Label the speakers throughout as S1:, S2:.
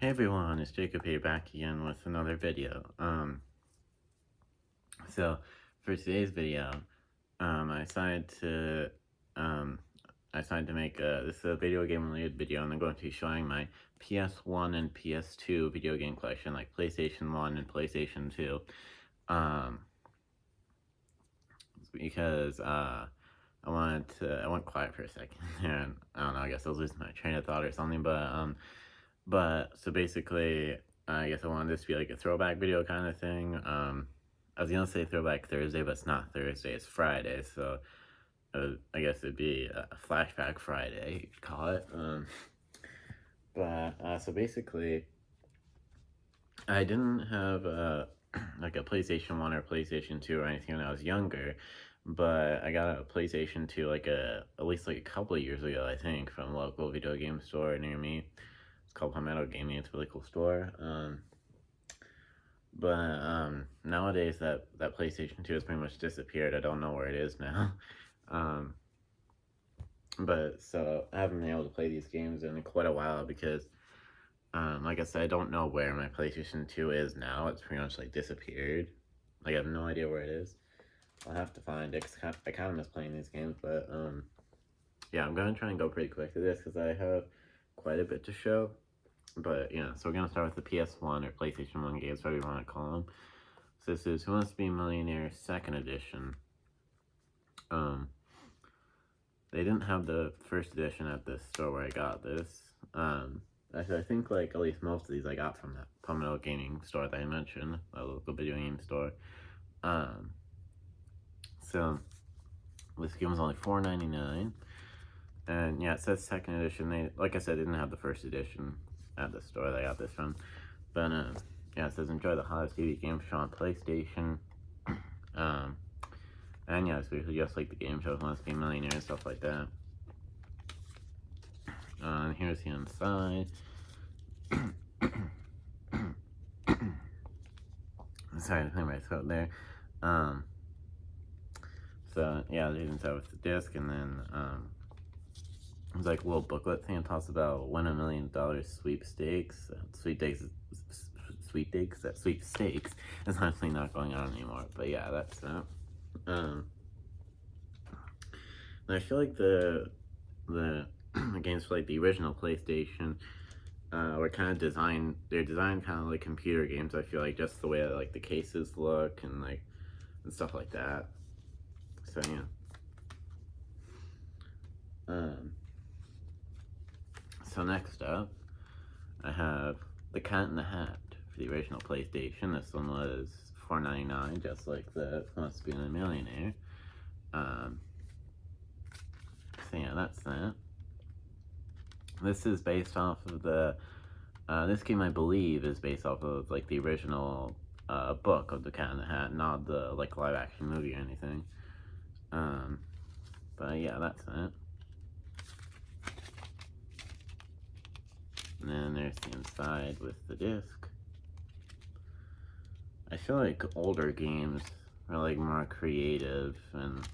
S1: Hey everyone, it's Jacob here back again with another video. So for today's video, I decided to, um, make this is a video game related video, and I'm going to be showing my PS1 and PS2 video game collection, like PlayStation 1 and PlayStation 2, because, I went quiet for a second there, and I don't know, I guess I was losing my train of thought or something, but so basically, I guess I wanted this to be like a throwback video kind of thing. I was gonna say Throwback Thursday, but it's not Thursday, it's Friday, so I guess it'd be a Flashback Friday, you could call it. So basically, I didn't have like a PlayStation 1 or PlayStation 2 or anything when I was younger, but I got a PlayStation 2 like at least like a couple of years ago, I think, from a local video game store near me. It's called Palmetto Gaming. It's a really cool store. Nowadays that PlayStation 2 has pretty much disappeared. I don't know where it is now. But so I haven't been able to play these games in quite a while because, like I said, I don't know where my PlayStation 2 is now. It's pretty much like disappeared. Like I have no idea where it is. I'll have to find it. I kind of miss playing these games, but yeah, I'm gonna try and go pretty quick to this because I have quite a bit to show. But yeah, so we're gonna start with the PS1 or PlayStation 1 games, whatever you want to call them. So this is Who Wants to Be a Millionaire 2nd edition. They didn't have the first edition at this store where I got this. Actually, I think like at least most of these I got from that Palmetto Gaming store that I mentioned, a local video game store. So this game was only $4.99, and yeah, it says 2nd edition. They, like I said, didn't have the first edition at the store that I got this from, but yeah, it says enjoy the hottest TV game show on PlayStation. And yeah, it's basically just like the game show, Who Wants to Be a Millionaire and stuff like that. Here's the inside. Sorry to clear my throat there. So yeah, they inside with the disc, and then there's like a little booklet thing that talks about win $1 million sweepstakes. Sweepstakes. It's honestly not going on anymore, but yeah, that's that. I feel like the games for like the original PlayStation were kind of designed. They're designed kind of like computer games. I feel like just the way that like the cases look and stuff like that. So yeah. So next up, I have The Cat in the Hat for the original PlayStation. This one was $4.99, just like the Who Wants to Be a Millionaire. So yeah, that's that. This is based off of the, this game I believe is based off of like the original book of The Cat in the Hat, not the like live action movie or anything. But yeah, that's that. And then there's the inside with the disc. I feel like older games are like more creative and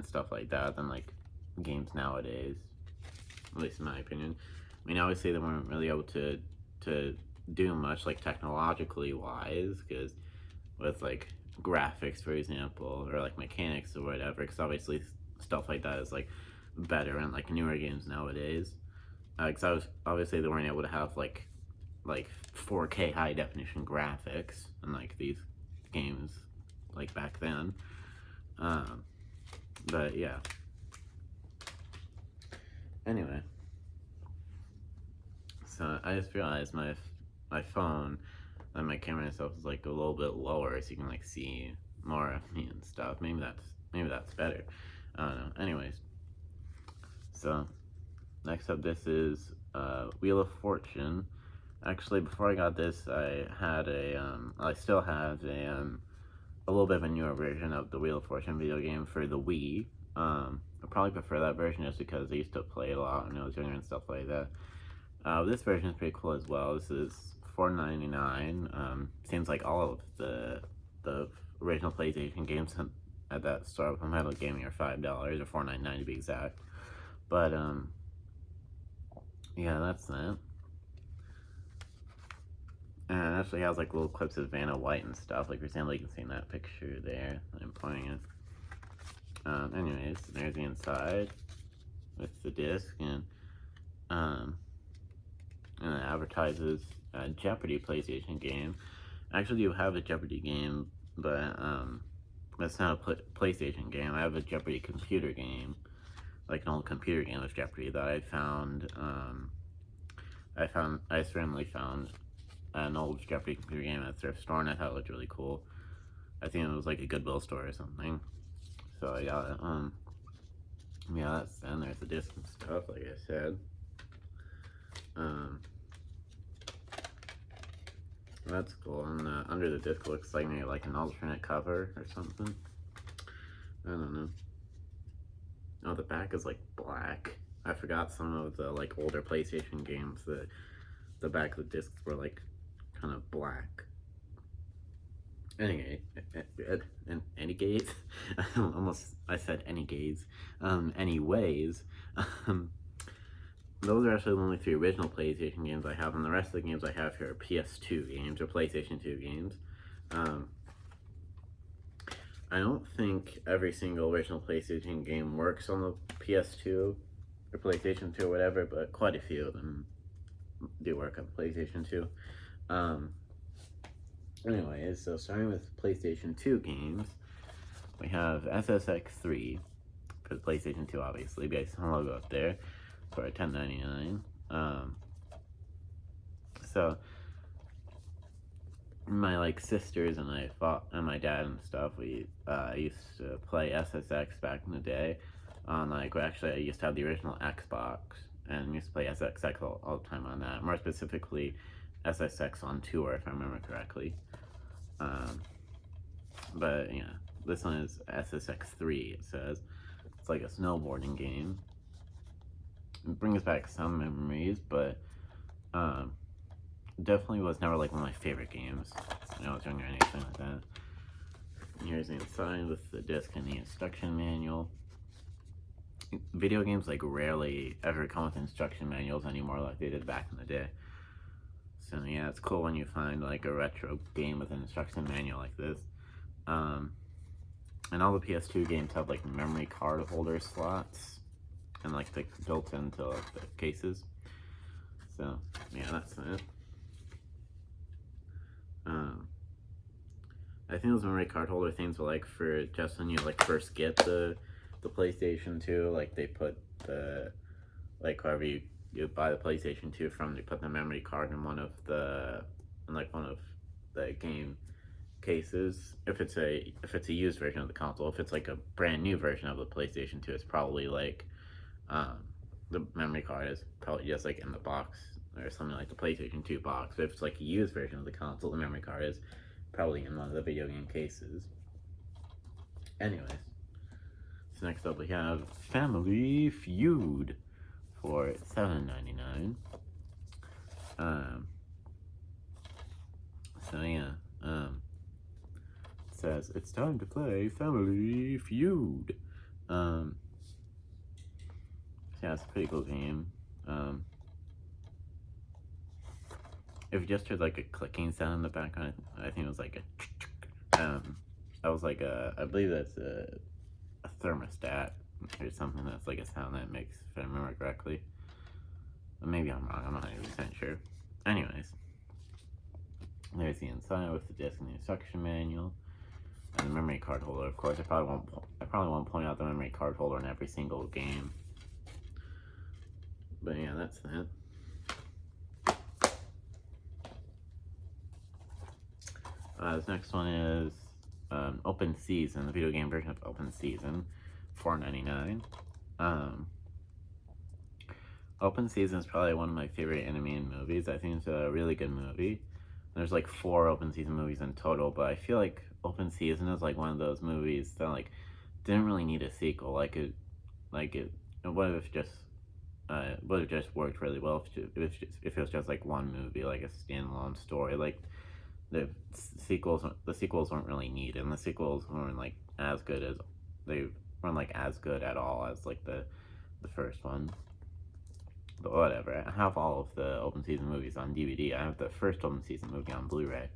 S1: stuff like that than like games nowadays, at least in my opinion. I mean, obviously they weren't really able to do much like technologically wise, because with like graphics, for example, or like mechanics or whatever, because obviously stuff like that is like better in like newer games nowadays. Because obviously they weren't able to have like 4K high definition graphics in like these games like back then. But yeah. Anyway, so I just realized my phone and my camera itself is like a little bit lower, so you can like see more of me and stuff. Maybe that's better. I don't know. Anyways, so next up, this is Wheel of Fortune. Actually, before I got this, I had I still have a little bit of a newer version of the Wheel of Fortune video game for the Wii. I probably prefer that version just because I used to play it a lot when I was younger and stuff like that. This version is pretty cool as well. This is $4.99. Seems like all of the original PlayStation games at that store from Metal Gaming are $5 or $4.99 to be exact. But yeah, that's that. actually has like little clips of Vanna White and stuff. Like for example, you can see in that picture there. I'm pointing it. Anyways, there's the inside with the disc, and it advertises a Jeopardy PlayStation game. I actually do have a Jeopardy game, but it's not a PlayStation game. I have a Jeopardy computer game, like an old computer game of Jeopardy that I found. I certainly found an old Jeopardy computer game at a thrift store, and I thought it looked really cool. I think it was like a Goodwill store or something. So I got it. Yeah, that's, and there's the disc and stuff, like I said. That's cool. And under the disc looks like maybe like an alternate cover or something. I don't know. Oh, the back is like black. I forgot some of the like older PlayStation games that the back of the discs were like kind of black. Anyway, any gays? I said any gays. Anyways, those are actually the only 3 original PlayStation games I have, and the rest of the games I have here are PS2 games or PlayStation 2 games. I don't think every single original PlayStation game works on the PS2 or PlayStation 2 or whatever, but quite a few of them do work on PlayStation 2. Anyways, so starting with PlayStation 2 games, we have SSX3 for the PlayStation 2, obviously. You guys see the logo up there for $10.99. So my like sisters and my dad and stuff, we used to play SSX back in the day. Like, actually, I used to have the original Xbox and used to play SSX all the time on that. More specifically, SSX on Tour, if I remember correctly. But yeah, this one is SSX3. It says it's like a snowboarding game. It brings back some memories, but definitely was never like one of my favorite games when I was younger or anything like that. And here's the inside with the disc and the instruction manual. Video games like rarely ever come with instruction manuals anymore like they did back in the day. So yeah, it's cool when you find like a retro game with an instruction manual like this. And all the PS2 games have like memory card holder slots and like they built into like, the cases. So yeah, that's it. I think those memory card holder things were like for just when you like first get the PlayStation 2, like they put the, like whoever you buy the PlayStation 2 from, they put the memory card in one of the game cases. If it's a used version of the console, if it's like a brand new version of the PlayStation 2, it's probably like the memory card is probably just like in the box or something like the PlayStation 2 box. But if it's like a used version of the console, the memory card is probably in one of the video game cases. Anyways, so next up we have Family Feud for $7.99. So yeah, it says it's time to play Family Feud. So yeah, it's a pretty cool game. If you just heard like a clicking sound in the background, I think it was like that was like I believe that's a thermostat or something. That's like a sound that makes, if I remember correctly. But maybe I'm wrong, I'm not 100% sure. Anyways, there's the inside with the disc and the instruction manual. And the memory card holder, of course. I probably won't point out the memory card holder in every single game. But yeah, that's that. This next one is Open Season, the video game version of Open Season, $4.99. Open Season is probably one of my favorite anime movies. I think it's a really good movie. There's like 4 Open Season movies in total, but I feel like Open Season is like one of those movies that like didn't really need a sequel. It would have just worked really well if it was just like one movie, like a standalone story. Like the sequels weren't really needed, and the sequels weren't like as good at all as like the first one. whatever. I have all of the open season movies on DVD. I have the first open season movie on Blu-ray.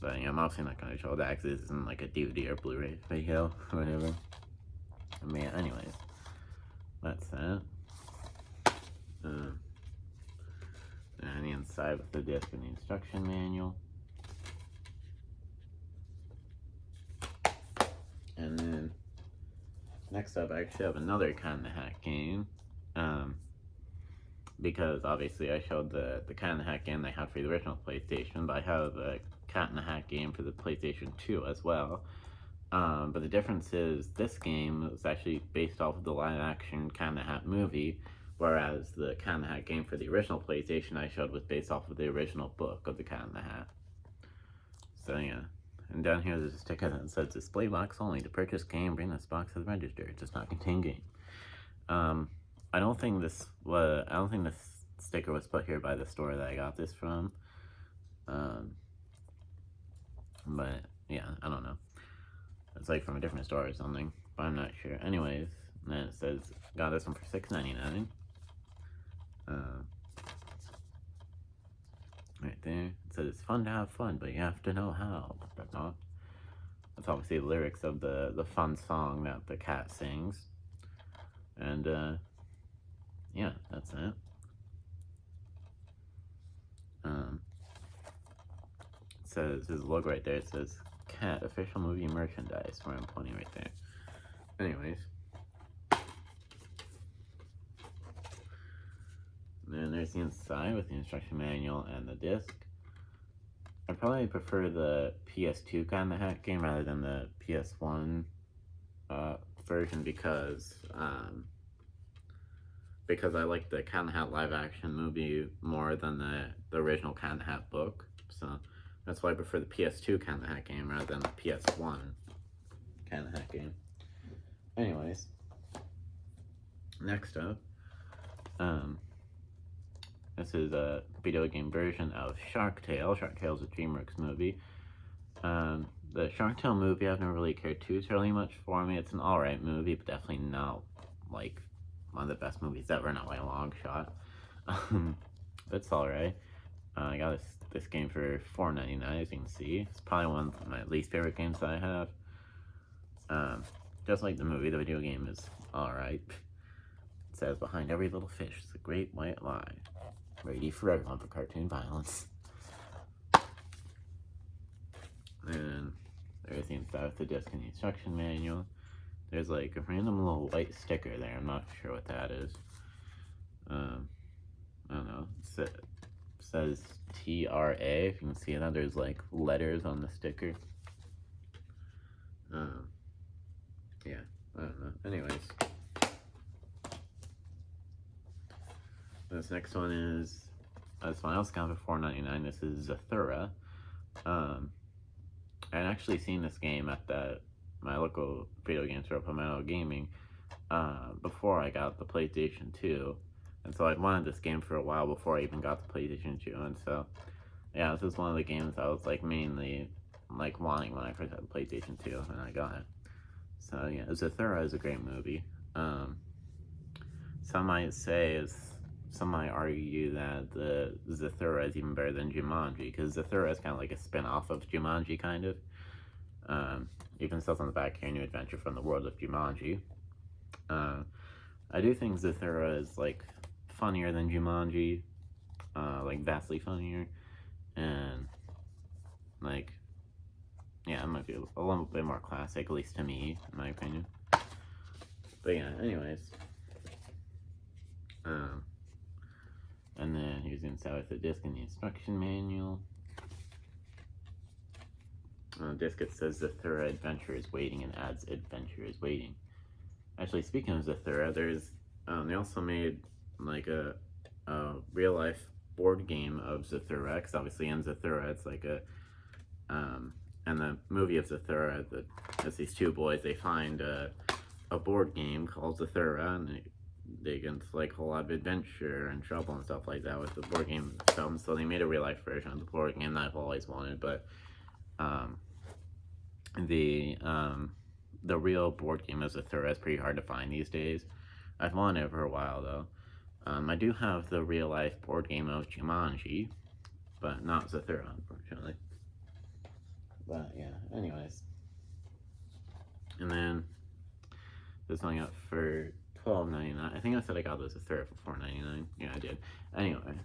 S1: But I'm obviously not going to show that because this isn't like a DVD or Blu-ray video or whatever. I mean, anyways, that's that. And the inside with the disc and the instruction manual. And then next up, I actually have another Cat in the Hat game. Because obviously I showed the Cat in the Hat game they had for the original PlayStation, but I have a Cat in the Hat game for the PlayStation 2 as well. But the difference is this game was actually based off of the live-action Cat in the Hat movie, whereas the Cat in the Hat game for the original PlayStation I showed was based off of the original book of the Cat in the Hat. So yeah. And down here there's a sticker that says display box only. To purchase game, bring this box to the register. It does not contain game. I don't think this sticker was put here by the store that I got this from. But yeah, I don't know. It's like from a different store or something, but I'm not sure. Anyways, and then it says got this one for $6.99. Right there. It says it's fun to have fun, but you have to know how. That's obviously the lyrics of the fun song that the cat sings. And yeah, that's it. It says his logo right there. It says Cat official movie merchandise, where I'm pointing right there. Anyways. And there's the inside with the instruction manual and the disc. I probably prefer the PS2 Cat in the Hat game rather than the PS1 version because I like the Cat in the Hat live action movie more than the original Cat in the Hat book. So that's why I prefer the PS2 Cat in the Hat game rather than the PS1 Cat in the Hat game. Anyways, next up, this is a video game version of Shark Tale. Shark Tale is a DreamWorks movie. The Shark Tale movie I've never really cared too terribly much for me. It's an alright movie, but definitely not like one of the best movies ever, not by a long shot. It's alright. I got this game for $4.99, as you can see. It's probably one of my least favorite games that I have. Just like the movie, the video game is alright. It says, behind every little fish is a great white lie. Ready for everyone for cartoon violence. And there's the inside of the disc and the instruction manual. There's like a random little white sticker there. I'm not sure what that is. I don't know. It says TRA. If you can see that, there's like letters on the sticker. Yeah, I don't know. Anyways. This next one is, this one I also got for $4.99. This is Zathura. I'd actually seen this game at my local video game store, Palmetto Gaming, before I got the PlayStation 2. And so I'd wanted this game for a while before I even got the PlayStation 2. And so, yeah, this is one of the games I was like mainly like wanting when I first had the PlayStation 2 and I got it. So yeah, Zathura is a great movie. Some might argue that the Zathura is even better than Jumanji, because Zathura is kind of like a spin-off of Jumanji, kind of. Even says on the back here, new adventure from the world of Jumanji. I do think Zathura is, like, funnier than Jumanji, like, vastly funnier, and, like, yeah, it might be a little bit more classic, at least to me, in my opinion. But yeah, anyways. And then here's the inside with the disc and the instruction manual. On the disc it says Zathura adventure is waiting and adds adventure is waiting. Actually, speaking of Zathura, there's they also made like a real life board game of Zathura, because obviously in Zathura it's like a and the movie of Zathura, it's these two boys, they find a board game called Zathura, and they get into like a whole lot of adventure and trouble and stuff like that with the board game film. So they made a real life version of the board game that I've always wanted, but the real board game of Zathura is pretty hard to find these days. I've wanted it for a while though. I do have the real-life board game of Jumanji, but not Zathura, unfortunately. But yeah, anyways. And then this one I got for $12.99. I think I said I got this Zathura for $4.99. Yeah, I did. Anyway,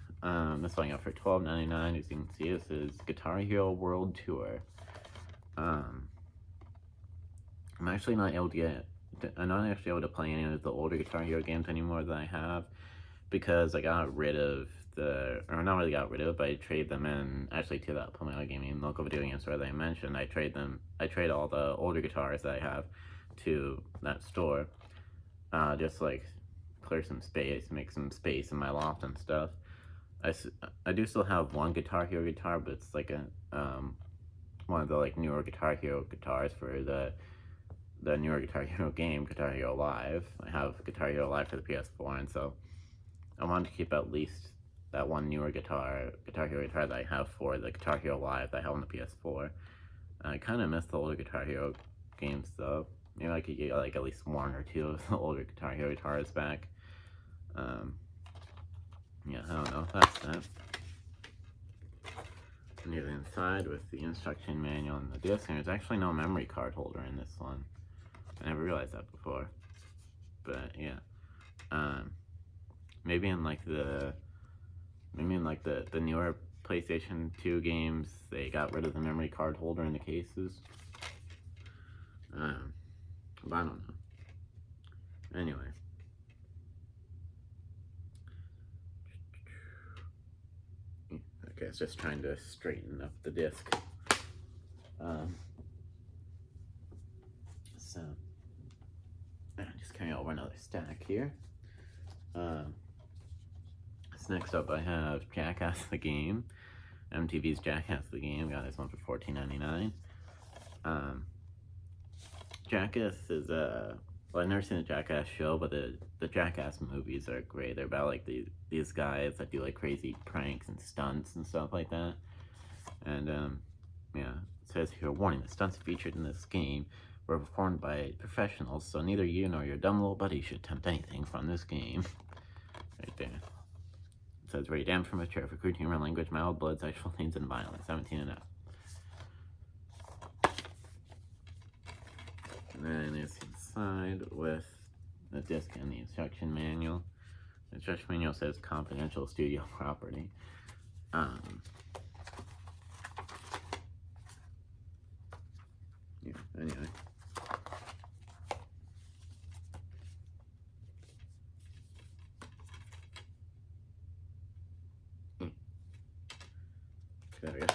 S1: this one I got for $12.99. As you can see, this is Guitar Hero World Tour. I'm actually not able to get. I'm not actually able to play any of the older Guitar Hero games anymore that I have, because I got rid of or not really got rid of, but I trade them in actually to that Pomelo Gaming local video game store that I mentioned. I trade all the older guitars that I have to that store, just like clear some space, make some space in my loft and stuff. I do still have one Guitar Hero guitar, but it's like a one of the like newer Guitar Hero guitars for the newer Guitar Hero game, Guitar Hero Live. I have Guitar Hero Live for the PS4, and so I wanted to keep at least that one newer Guitar Hero guitar that I have for the Guitar Hero Live that I have on the PS4. I kind of miss the older Guitar Hero games though. Maybe I could get like at least one or two of the older Guitar Hero guitars back. Yeah, I don't know. That's that. Near the inside with the instruction manual and the disc, and there's actually no memory card holder in this one. I never realized that before. But yeah. Maybe in like the newer PlayStation 2 games, they got rid of the memory card holder in the cases. But I don't know. Anyway. Okay, it's just trying to straighten up the disc. So, just carrying over another stack here. Next up I have Jackass the game. MTV's Jackass the game. Got this one for $14.99. Jackass is well, I've never seen the Jackass show, but the Jackass movies are great. They're about like these guys that do like crazy pranks and stunts and stuff like that. And yeah, it says here, warning: the stunts featured in this game were performed by professionals, so neither you nor your dumb little buddy should attempt anything from this game. Right there. It says rated M for mature, for crude humor, language, mild blood, sexual themes, and violence, 17 and up. And then it's inside with the disc and the instruction manual. The instruction manual says confidential studio property. Yeah, anyway. There we go.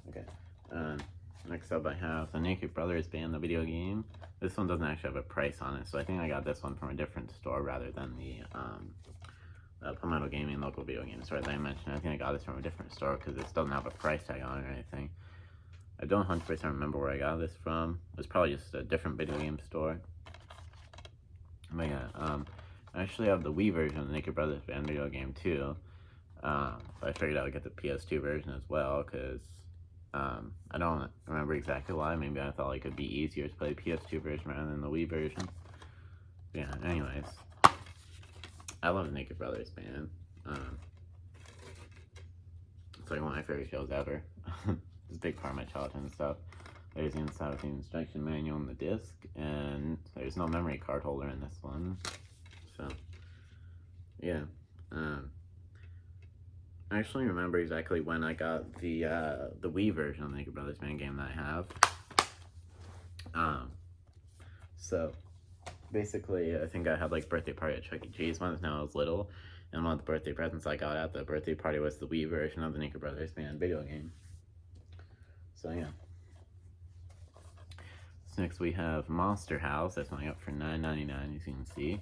S1: Okay. Next up I have the Naked Brothers Band, the video game. This one doesn't actually have a price on it, so I think I got this one from a different store rather than the Palmetto Gaming local video game store that I mentioned. I think I got this from a different store because this doesn't have a price tag on it or anything. I don't 100% remember where I got this from. It was probably just a different video game store. But yeah, I actually have the Wii version of the Naked Brothers Band video game too. But I figured I would get the PS2 version as well because I don't remember exactly why. Maybe I thought it could be easier to play the PS2 version rather than the Wii version. But yeah, anyways. I love the Naked Brothers Band. It's like one of my favorite shows ever. It's a big part of my childhood and stuff. There's the inside with the instruction manual and the disc, and there's no memory card holder in this one. So, yeah. I actually remember exactly when I got the Wii version of the Naked Brothers Band game that I have. So basically, I think I had like birthday party at Chuck E. Cheese when I was little, and one of the birthday presents I got at the birthday party was the Wii version of the Naked Brothers Band video game. So yeah. So next we have Monster House. That's one I got for $9.99, as you can see.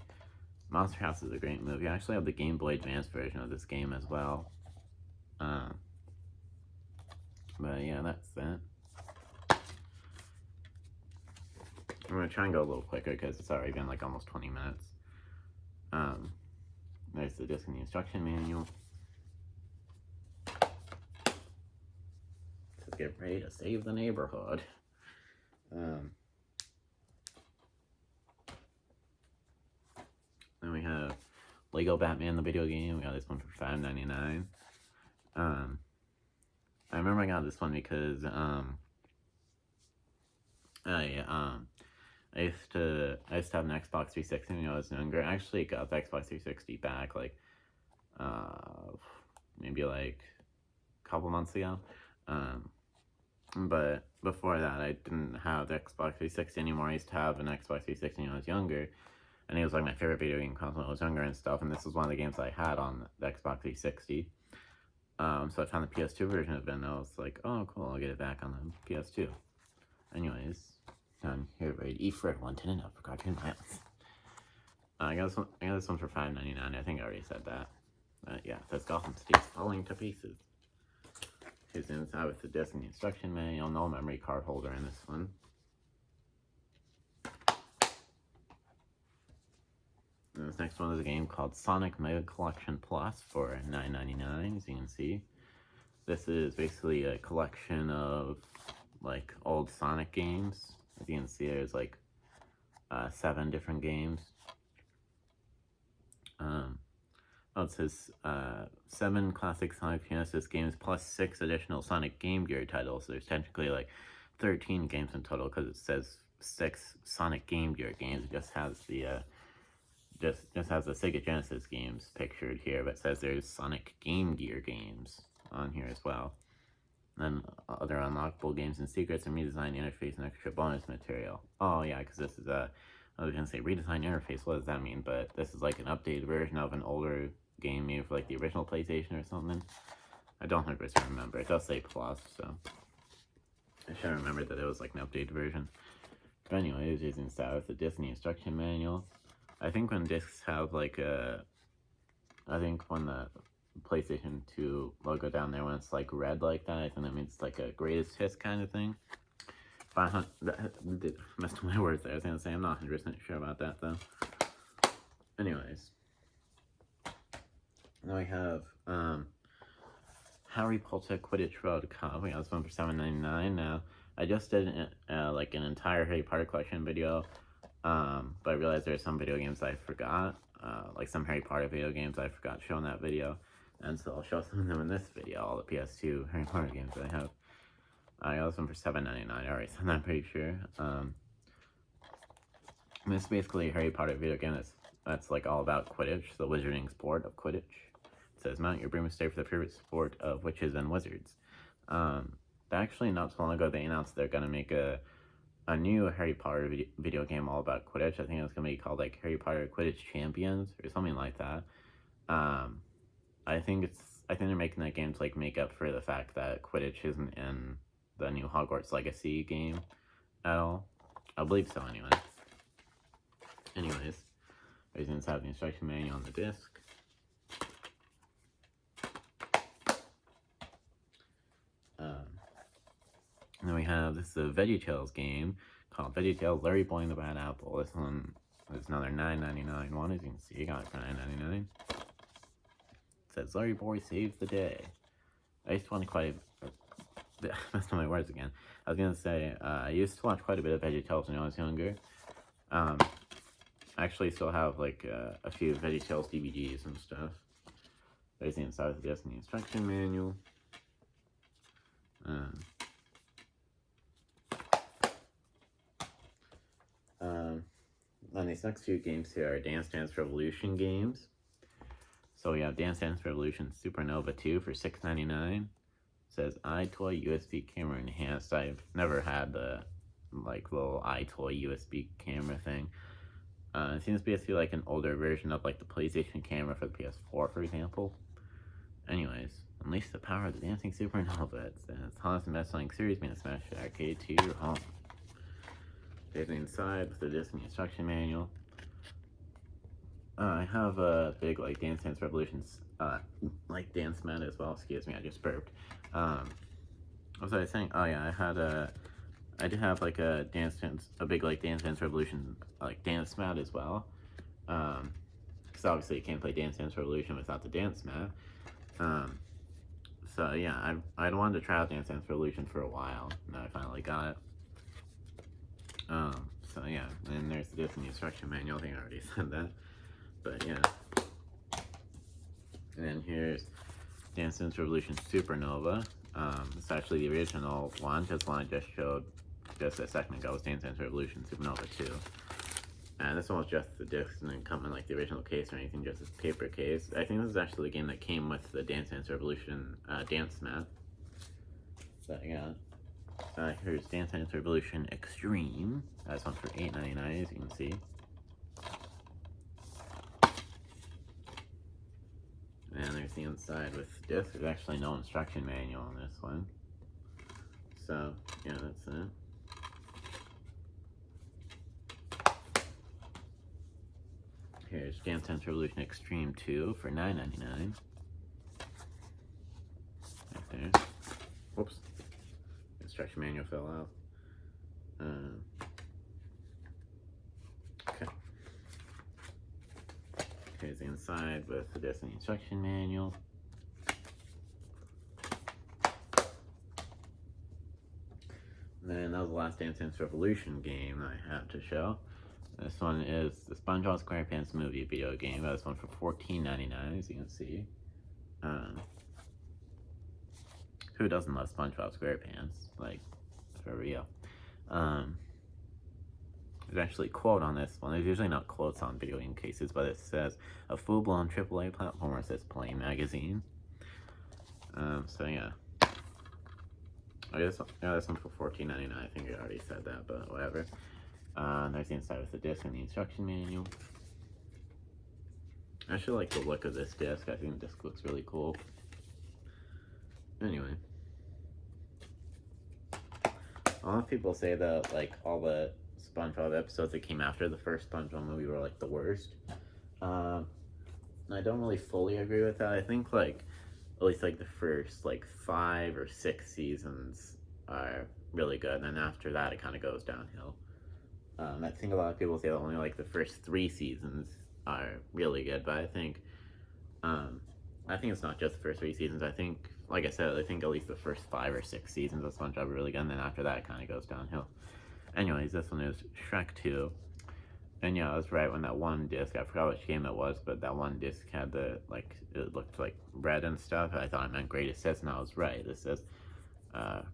S1: Monster House is a great movie. I actually have the Game Boy Advance version of this game as well. But yeah, that's that. I'm gonna try and go a little quicker because it's already been like almost 20 minutes. There's the disc and the instruction manual. It says get ready to save the neighborhood. Lego Batman the video game. We got this one for $5.99. I remember I got this one because I used to have an Xbox 360 when I was younger. I actually got the Xbox 360 back like maybe like a couple months ago. But before that, I didn't have the Xbox 360 anymore. I used to have an Xbox 360 when I was younger, and it was like my favorite video game console when I was younger and stuff. And this was one of the games I had on the Xbox 360. So I found the PS2 version of it, and I was like, oh, cool, I'll get it back on the PS2. Anyways, I'm here ready to eat for everyone. 10 and up for cartoon violence. I got this one for $5.99. I think I already said that. Yeah, it says Gotham City's falling to pieces. Here's inside with the Disney instruction manual. No memory card holder in this one. And this next one is a game called Sonic Mega Collection Plus for $9.99, as you can see. This is basically a collection of like old Sonic games. As you can see, there's like 7 different games. It says 7 classic Sonic Genesis games plus 6 additional Sonic Game Gear titles. So there's technically like 13 games in total because it says 6 Sonic Game Gear games. It just has the just has the Sega Genesis games pictured here, but it says there's Sonic Game Gear games on here as well. And then other unlockable games and secrets and redesigned interface and extra bonus material. Oh yeah, because this is I was gonna say redesigned interface. What does that mean? But this is like an updated version of an older game made for like the original PlayStation or something. I don't 100% remember. It does say plus, so I should remember that it was like an updated version. But anyways, it's inside with the Disney instruction manual. I think when discs have like I think when the PlayStation 2 logo down there, when it's like red like that, I think that means it's like a greatest hits kind of thing. 500, that messed up my words there. I was gonna say I'm not 100% sure about that though. Anyways, now we have Harry Potter Quidditch Road Cup. We got this one for $7.99. Now I just did like an entire Harry Potter collection video, but I realized there are some video games I forgot, like some Harry Potter video games I forgot to show in that video, and so I'll show some of them in this video. All the PS2 Harry Potter games that I have. I got this one for $7.99. I already said that, I'm pretty sure. This is basically a Harry Potter video game that's like all about Quidditch, the wizarding sport of Quidditch. It says, mount your broom and stay for the favorite sport of witches and wizards. Actually, not so long ago, they announced they're going to make a new Harry Potter video game all about Quidditch. I think it's going to be called like Harry Potter Quidditch Champions or something like that. I think they're making that game to like make up for the fact that Quidditch isn't in the new Hogwarts Legacy game at all. I believe so anyway. Anyways, there's inside the instruction manual on the disc. And then we have, this is a VeggieTales game called VeggieTales Larry Boy and the Bad Apple. This one is another $9.99 one, as you can see. I got it for $9.99. It says Larry Boy saves the day. I used to watch quite a messed up my words again. I was gonna say I used to watch quite a bit of VeggieTales when I was younger. I actually still have like a few VeggieTales DVDs and stuff. There's the inside of the Disney instruction manual. And these next few games here are Dance Dance Revolution games. So we have Dance Dance Revolution Supernova 2 for $6.99. It says iToy USB camera enhanced. I've never had the like little iToy USB camera thing. It seems to be like an older version of like the PlayStation camera for the PS4, for example. Anyways, unleash the power of the dancing supernova. It's Thomas and best-selling series being smashed arcade to your home. There's the inside with the Disney instruction manual. I have a big like Dance Dance Revolutions like dance mat as well. Excuse me, I just burped. What was I saying? Oh yeah, I did have like a big like Dance Dance Revolution like dance mat as well. Because obviously you can't play Dance Dance Revolution without the dance mat. So yeah, I'd wanted to try out Dance Dance Revolution for a while, and I finally got it. So yeah, and there's the Disney instruction manual. I think I already said that, but yeah. And then here's Dance Dance Revolution Supernova. It's actually the original one, just one I just showed just a second ago was Dance Dance Revolution Supernova 2. And this one was just the disc and didn't come in like the original case or anything, just this paper case. I think this is actually the game that came with the Dance Dance Revolution dance mat. So yeah. Here's Dance Dance Revolution Extreme. That's one for $8.99, as you can see. And there's the inside with the disc. There's actually no instruction manual on this one. So, yeah, that's it. Here's Dance Dance Revolution Extreme 2 for $9.99. Right there. Whoops. Instruction manual fell out. Okay. Here's the inside with the disc and the instruction manual. And then that was the last Dance Dance Revolution game I had to show. This one is the SpongeBob SquarePants movie video game. This one for $14.99, as you can see. Who doesn't love SpongeBob SquarePants? Like, for real. There's actually a quote on this one. There's usually not quotes on video game cases, but it says, a full-blown AAA platformer, says Play Magazine. So yeah. I guess, yeah, this one for $14.99. I think I already said that, but whatever. There's the inside with the disc and the instruction manual. I actually like the look of this disc. I think the disc looks really cool. Anyway. A lot of people say that, like, all the SpongeBob episodes that came after the first SpongeBob movie were, like, the worst. I don't really fully agree with that. I think, like, at least, like, the first, like, 5 or 6 seasons are really good. And then after that, it kind of goes downhill. I think a lot of people say that only, like, the first 3 seasons are really good. But I think it's not just the first 3 seasons. I think, like I said, I think at least the first 5 or 6 seasons of SpongeBob are really good, and then after that, it kind of goes downhill. Anyways, this one is Shrek 2. And yeah, I was right when that one disc, I forgot which game it was, but that one disc had the, like, it looked like red and stuff. I thought it meant greatest hits, and I was right. This says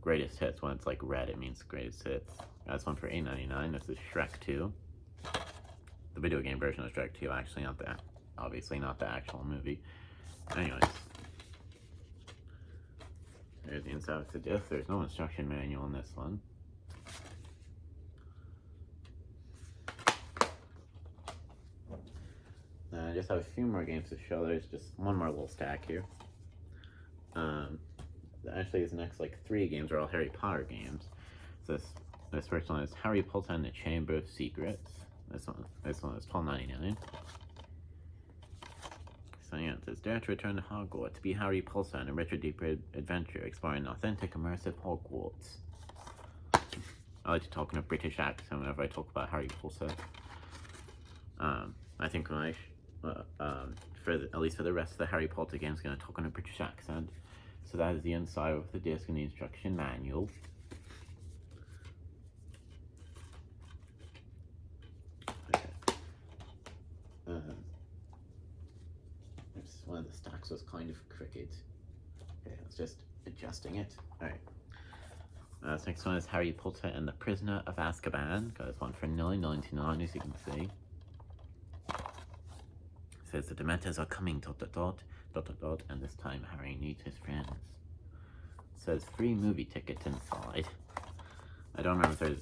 S1: greatest hits. When it's like red, it means greatest hits. That's one for $8.99. This is Shrek 2. The video game version of Shrek 2, actually, not the, obviously not the actual movie. Anyways. There's the inside of the disc. There's no instruction manual in this one. I just have a few more games to show. There's just one more little stack here. Actually, these next like 3 games are all Harry Potter games. So this first one is Harry Potter and the Chamber of Secrets. This one is $12.99. So yeah, it says, dare to return to Hogwarts, be Harry Potter in a richer, deeper adventure, exploring an authentic, immersive Hogwarts. I like to talk in a British accent whenever I talk about Harry Potter. I think when at least for the rest of the Harry Potter games, I'm going to talk in a British accent. So that is the inside of the disc and the instruction manual. One of the stacks was kind of crooked. Okay, I was just adjusting it. Alright. This next one is Harry Potter and the Prisoner of Azkaban. Got this one for $9.99, as you can see. It says the Dementors are coming, ... and this time Harry needs his friends. It says free movie tickets inside. I don't remember if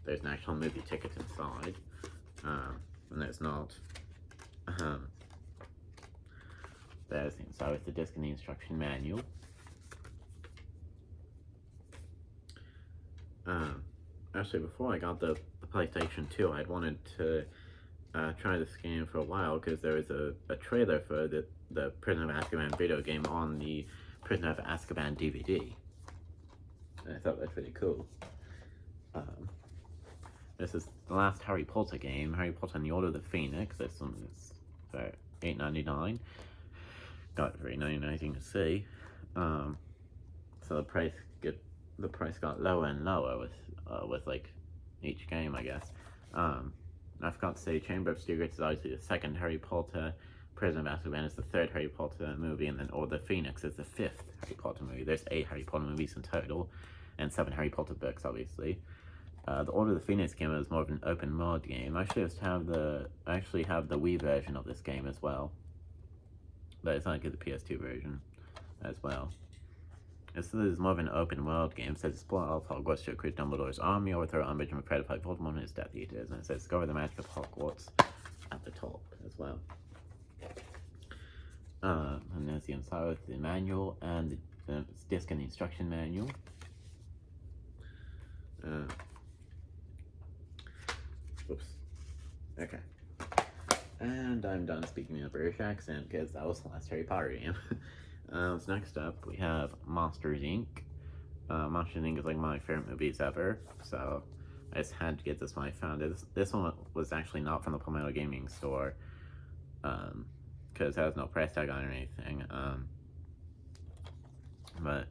S1: there's an actual movie ticket inside. And there's not. There's the inside with the disc and the instruction manual. Actually, before I got the PlayStation 2, I'd wanted to try this game for a while because there was a trailer for the Prisoner of Azkaban video game on the Prisoner of Azkaban DVD. And I thought that was pretty cool. This is the last Harry Potter game, Harry Potter and the Order of the Phoenix. This one is for $8.99. Got it for $8.99, as you can see. So the price got lower and lower with like each game, I guess. I forgot to say, Chamber of Secrets is obviously the second Harry Potter Prison of Azkaban is the third Harry Potter movie, and then Order of the Phoenix is the fifth Harry Potter movie. There's 8 Harry Potter movies in total, and 7 Harry Potter books, obviously. The Order of the Phoenix game is more of an open world game. I actually have the Wii version of this game as well, but it's not good the PS2 version as well. This is more of an open world game. It says explore all of Hogwarts to recruit Dumbledore's army, overthrow Umbridge and prepare to fight Voldemort and his Death Eaters. And it says discover the magic of Hogwarts at the top as well. And there's the inside with the manual and the disc and the instruction manual. Oops. Okay. And I'm done speaking in a British accent because that was the last Harry Potter game. So next up we have Monsters Inc. Monsters Inc. is like my favorite movies ever, so I just had to get this when I found it. This one was actually not from the Palmetto Gaming Store, because it has no price tag on it or anything. But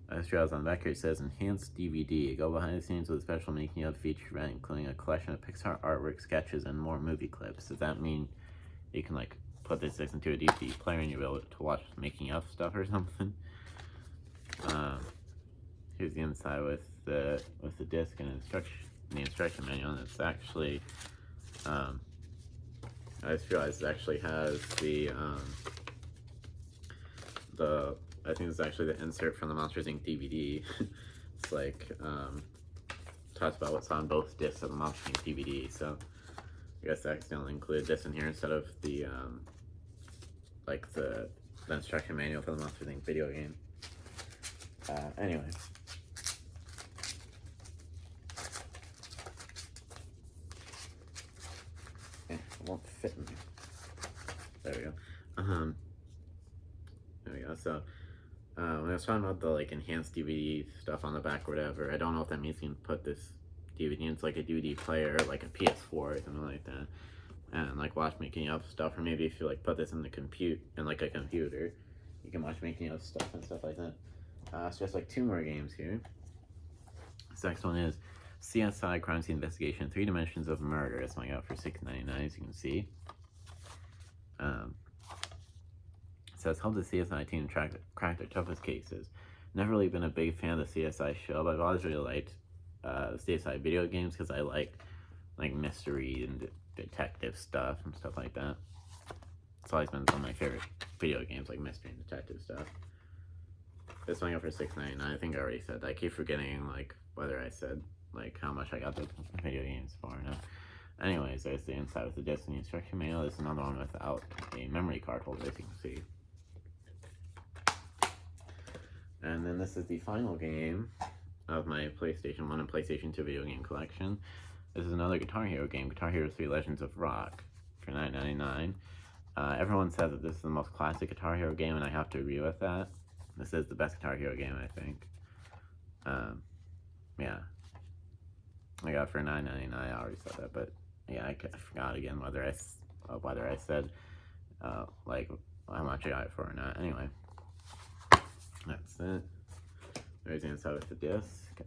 S1: as I was on the back here, it says enhanced DVD. Go behind the scenes with a special making of feature event, including a collection of Pixar artwork, sketches, and more movie clips. Does that mean you can like put this into a DVD player and you'll be able to watch making of stuff or something? Here's the inside with the disc and the instruction manual, and it's actually I just realized it actually has I think it's actually the insert from the Monsters Inc. DVD. It's like talks about what's on both discs of the Monsters Inc. DVD, so I guess I accidentally included this in here instead of the like the instruction manual for the Monsters Inc. video game. Anyway. It won't fit in there. There we go. There we go. So when I was talking about the like enhanced DVD stuff on the back or whatever, I don't know if that means you can put this DVD into like a DVD player, like a PS4 or something like that, and like watch making of stuff, or maybe if you like put this in the like a computer, you can watch making of stuff and stuff like that. So just like 2 more games here. This next one is CSI Crime Scene Investigation 3 Dimensions of Murder. It's going out for $6.99, as you can see. It says, help the CSI team crack their toughest cases. Never really been a big fan of the CSI show, but I've always really liked CSI video games because I like mystery and detective stuff and stuff like that. It's always been some of my favorite video games, like mystery and detective stuff. This one got for $6.99. I think I already said that. I keep forgetting like whether I said like how much I got the video games for now. Anyways, there's the inside with the disc and the instruction manual. This is another one without a memory card holder, as you can see. And then this is the final game of my PlayStation 1 and PlayStation 2 video game collection. This is another Guitar Hero game, Guitar Hero 3 Legends of Rock, for $9.99. Everyone says that this is the most classic Guitar Hero game, and I have to agree with that. This is the best Guitar Hero game, I think. Yeah. I got it for $9.99. I already said that, but yeah, I forgot again whether I said like how much I got it for or not. Anyway, that's it. There's the inside with the disc.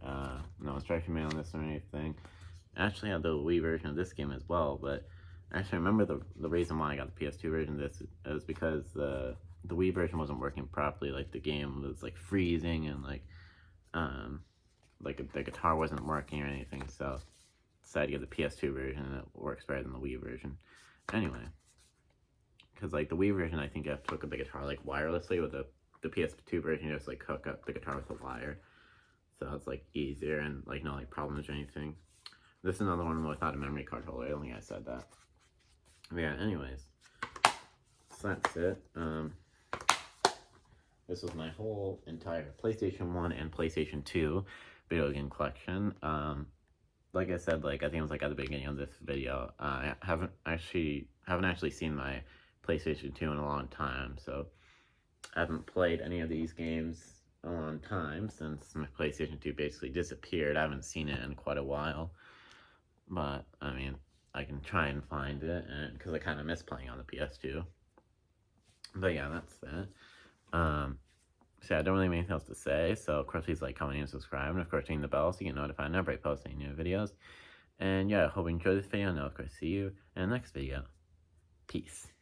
S1: No instruction manual on this or anything. I actually had the Wii version of this game as well, but actually I remember the reason why I got the PS2 version of this is because the Wii version wasn't working properly. Like the game was like freezing and like the guitar wasn't working or anything, so I decided to get the PS2 version, and it works better than the Wii version. Anyway, because like the Wii version, I think you have to hook up the guitar like wirelessly. With the PS2 version, you just like hook up the guitar with a wire, so it's like easier and like no like problems or anything. This is another one without a memory card holder. I don't think I said that. But yeah, anyways, so that's it. This was my whole entire PlayStation 1 and PlayStation 2 video game collection. Like I said, like I think it was like at the beginning of this video, I haven't actually seen my PlayStation 2 in a long time, so I haven't played any of these games in a long time since my PlayStation 2 basically disappeared. I haven't seen it in quite a while, but I mean, I can try and find it, and because I kind of miss playing on the PS2. But yeah, that's it. So yeah, I don't really have anything else to say, so of course please like, comment, and subscribe, and of course ring the bell so you get notified whenever I post any new videos. And yeah, I hope you enjoyed this video, and I'll of course see you in the next video. Peace.